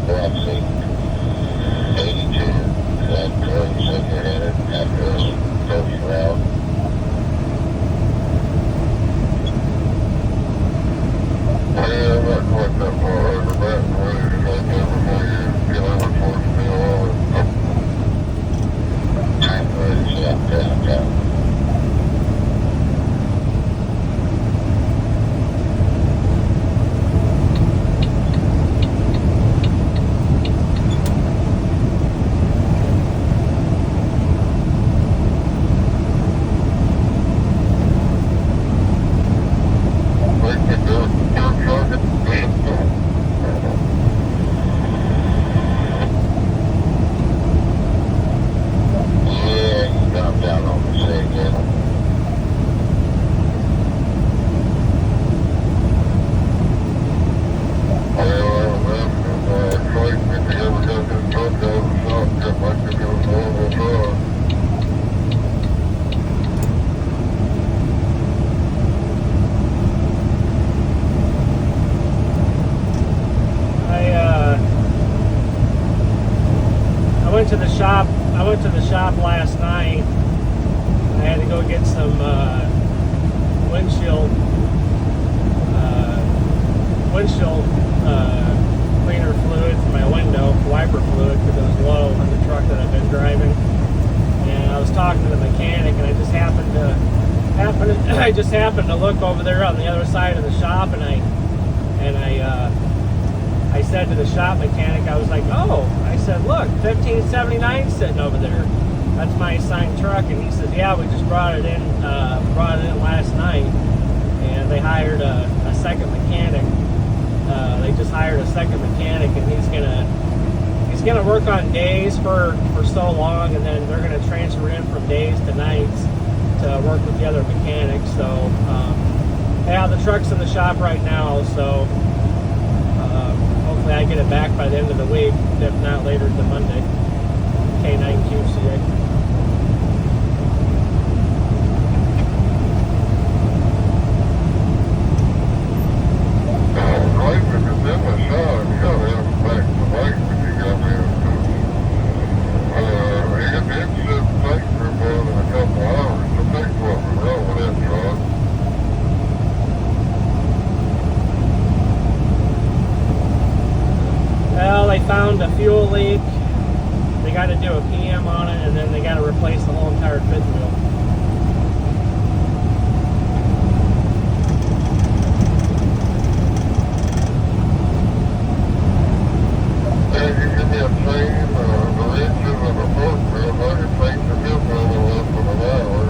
Well, I see 82. That curve said you're headed after this first route. Yeah, I'm not quite that far over that. Ready to make it before you get over towards me all. I'm ready to get out downtown. I went to the shop last night. I had to go get some windshield cleaner fluid for my window, wiper fluid, because it was low on the truck that I've been driving. And I was talking to the mechanic, and I just happened to look over there on the other side of the shop, and I said to the shop mechanic, I was like, oh, I said, look, 1579 sitting over there. That's my assigned truck. And he said, yeah, we just brought it in last night. And they hired a second mechanic. They just hired a second mechanic, and he's gonna work on days for so long, and then they're gonna transfer in from days to nights to work with the other mechanics. So yeah, the truck's in the shop right now, so hopefully I get it back by the end of the week, if not later than Monday. K9 QCA. Found a fuel leak. They got to do a PM on it, and then they got to replace the whole entire fifth wheel. Hey, you give me a chain, the wrenches, and a fork wheel. I can take the fifth wheel in less than an hour.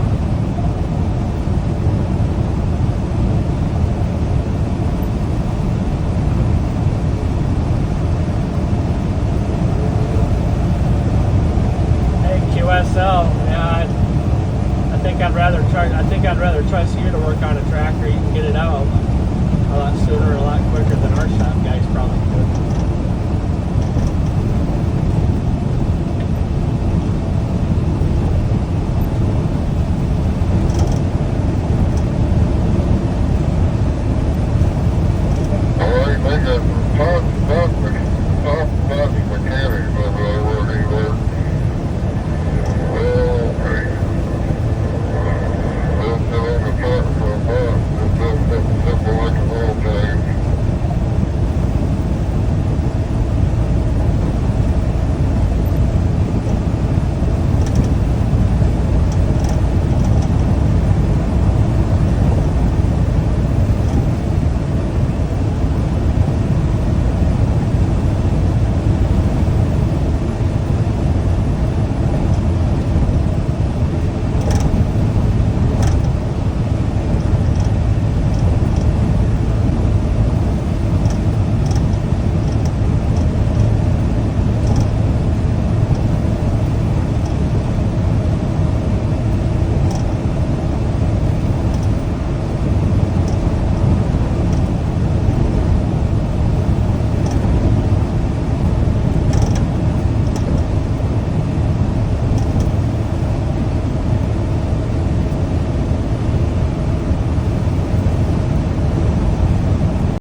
Yeah, I think I'd rather trust you to work on a tractor. You can get it out a lot sooner, a lot quicker than our shop guys probably could.